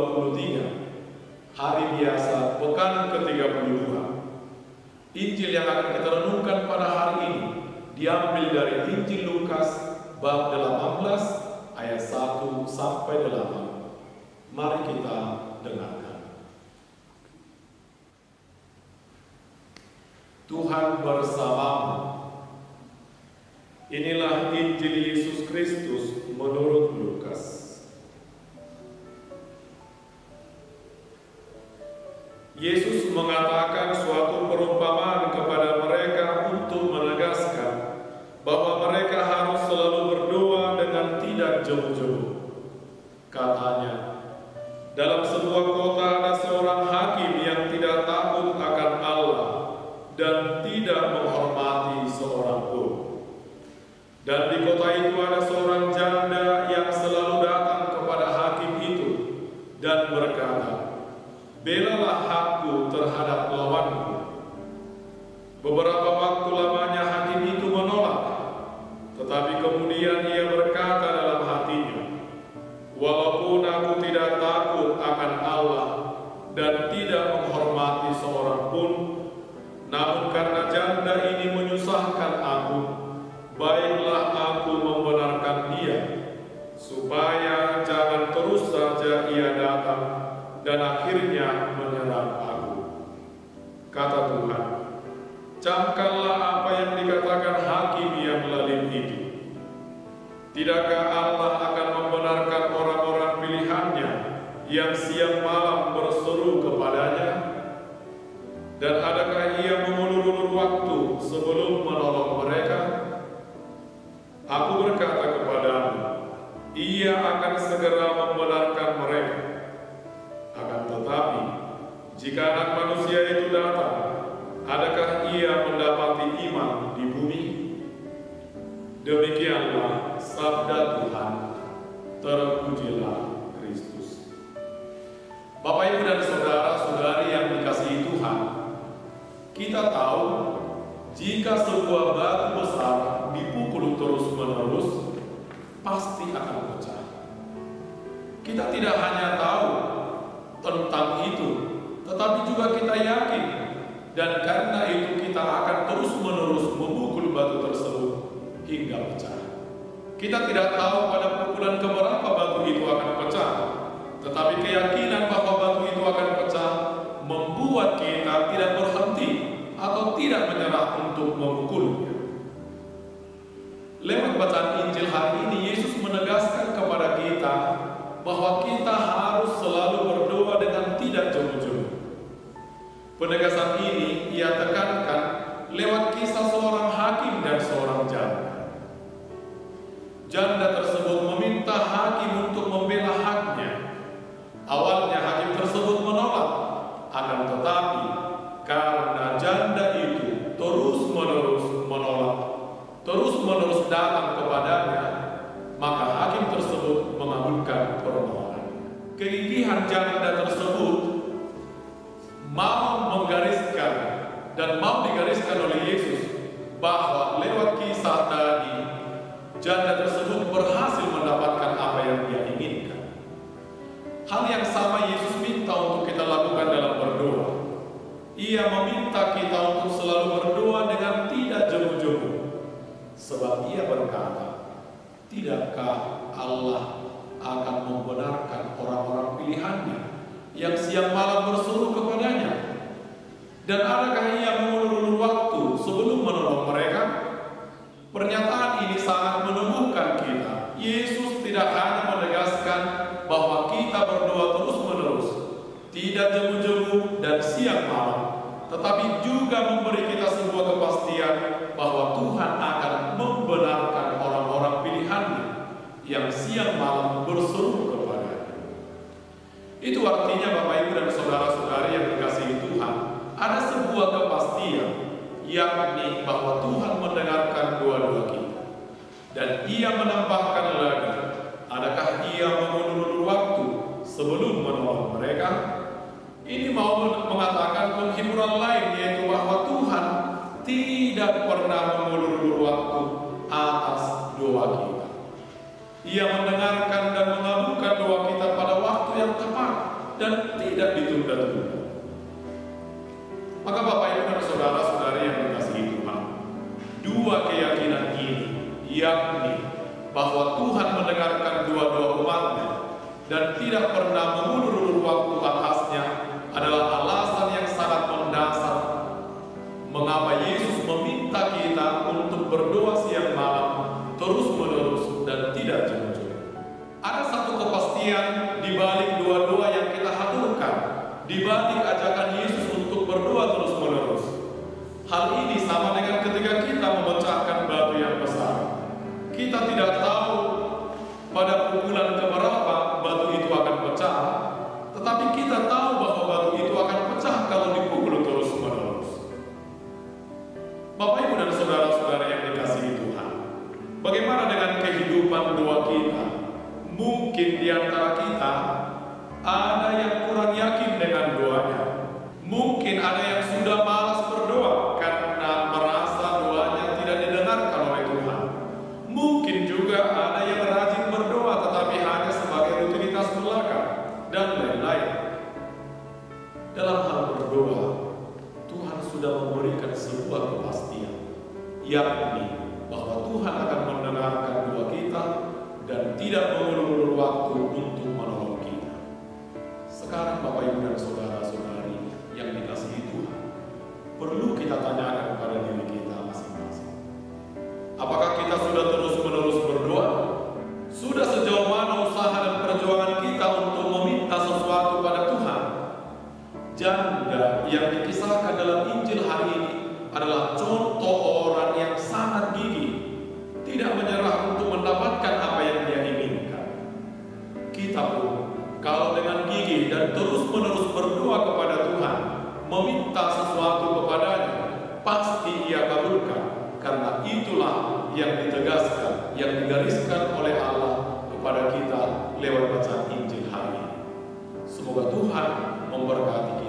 ke-23, hari biasa pekan ke-32. Injil yang akan kita renungkan pada hari ini diambil dari Injil Lukas bab 18 ayat 1 sampai 8. Mari kita dengarkan. Tuhan bersamamu. Inilah Injil Yesus Kristus menurut Lukas. Yesus mengatakan suatu perumpamaan kepada mereka untuk menegaskan bahwa mereka harus selalu berdoa dengan tidak jemu-jemu. Katanya, dalam sebuah kota ada seorang hakim yang tidak takut akan Allah dan tidak menghormati seorang pun. Dan di kota itu ada seorang janda yang selalu datang kepada hakim itu dan berkata, "Belalah hakku terhadap lawanku." Beberapa waktu lamanya hakim itu menolak, tetapi kemudian ia berkata dalam hatinya, "Walaupun aku tidak takut akan Allah dan tidak menghormati seorang pun, namun karena janda ini menyusahkan aku, baiklah aku membenarkan dia, supaya jangan terus saja ia datang dan akhirnya menyerang aku." Kata Tuhan, "Camkanlah apa yang dikatakan hakim yang lalim itu. Tidakkah Allah akan membenarkan orang-orang pilihannya yang siang malam berseru kepadanya? Dan adakah ia mengulur-ulur waktu sebelum menolong mereka? Aku berkata kepadamu, ia akan segera membenarkan mereka. Akan tetapi, jika Anak Manusia itu datang, adakah ia mendapati iman di bumi?" Demikianlah sabda Tuhan. Terpujilah Kristus. Bapak, Ibu, dan saudara-saudari yang dikasihi Tuhan, kita tahu jika sebuah batu besar dipukul terus-menerus, pasti akan pecah. Kita tidak hanya tahu tentang itu, tetapi juga kita yakin, dan karena itu kita akan terus-menerus memukul batu tersebut hingga pecah. Kita tidak tahu pada pukulan keberapa batu itu akan pecah, tetapi keyakinan bahwa batu itu akan pecah membuat kita tidak berhenti atau tidak menyerah untuk memukulnya. Lewat bacaan Injil hari ini, Yesus menegaskan kepada kita bahwa kita harus selalu berdoa dengan tidak jemu-jemu. Penegasan ini ia tekankan lewat kisah seorang hakim dan seorang janda. Janda tersebut meminta hakim untuk membela haknya. Awalnya hakim tersebut menolak, akan tetapi karena janda itu terus-menerus menolak, terus-menerus datang kepadanya, maka hakim tersebut mengabulkan permohonan. Kegigihan janda tersebut mau menggariskan dan mau digariskan oleh Yesus bahwa lewat kisah tadi, janda tersebut berhasil mendapatkan apa yang dia inginkan. Hal yang sama Yesus minta untuk kita lakukan dalam berdoa. Ia meminta kita untuk selalu berdoa dengan tidak jemu-jemu. Sebab ia berkata, tidakkah Allah akan membenarkan orang-orang pilihannya yang siang malam berseru kepadanya? Dan adakah ia mengulur-ulur waktu sebelum menolong mereka? Pernyataan ini sangat menumbuhkan kita. Yesus tidak hanya menegaskan bahwa kita berdoa terus-menerus, tidak jemu-jemu dan siang malam, tetapi juga memberi kita sebuah kepastian bahwa Tuhan akan membenarkan orang-orang pilihannya yang siang malam berseru kepadanya. Itu artinya, Bapak, Ibu, dan saudara-saudari yang dikasihi Tuhan, ada sebuah kepastian, yakni bahwa Tuhan mendengarkan doa-doa kita, dan ia menambahkan lagi, adakah ia mengulur waktu sebelum menolong mereka? Ini mau mengatakan penghiburan lain, yaitu bahwa Tuhan tidak pernah mengulur waktu atas doa kita. Ia mendengarkan dan mengabulkan doa kita pada waktu yang tepat. dan tidak ditunda-tunda. Maka Bapak Ibu dan saudara-saudari yang dikasihi Tuhan, dua keyakinan ini, yakni bahwa Tuhan mendengarkan doa-doa umat-Nya dan tidak pernah mengulur-ulur waktu atasnya, adalah alasan yang sangat mendasar mengapa Yesus meminta kita untuk berdoa siang malam terus-menerus dan tidak jemu-jemu. Ada satu kepastian di balik doa-doa yang kita haturkan, di balik ajakan Yesus untuk berdoa terus-menerus. Hal ini sama dengan ketika kita memecahkan batu yang besar. Kita tidak tahu pada pukulan keberapa batu itu akan pecah, tetapi kita tahu bahwa batu itu akan pecah kalau dipukul terus-menerus. Bapak Ibu dan saudara-saudara yang dikasihi Tuhan, bagaimana dengan kehidupan doa kita? Mungkin di antara kita ada yang kurang yakin dengan doanya. Mungkin ada yang sudah malas berdoa karena merasa doanya tidak didengarkan oleh Tuhan. Mungkin juga ada yang rajin berdoa tetapi hanya sebagai rutinitas belaka dan lain-lain. Dalam hal berdoa, Tuhan sudah memberikan sebuah kepastian, yakni bahwa Tuhan akan mendengarkan doa kita dan tidak mengulur-ulur waktu untuk menolong kita. Sekarang Bapak Ibu dan saudara-saudari yang dikasihi Tuhan, perlu kita tanyakan kepada diri kita masing-masing. Apakah kita sudah terus-menerus berdoa? Sudah sejauh mana usaha dan perjuangan kita untuk meminta sesuatu pada Tuhan? Janda yang dikisahkan dalam Injil hari ini adalah contoh orang yang sangat gigih, tidak menyerah untuk mendapatkan apa yang dia inginkan. Kita pun, kalau dengan gigih dan terus-menerus berdoa kepada Tuhan, meminta sesuatu kepadanya, pasti Ia kabulkan, karena itulah yang ditegaskan, yang digariskan oleh Allah kepada kita lewat bacaan Injil hari ini. Semoga Tuhan memberkati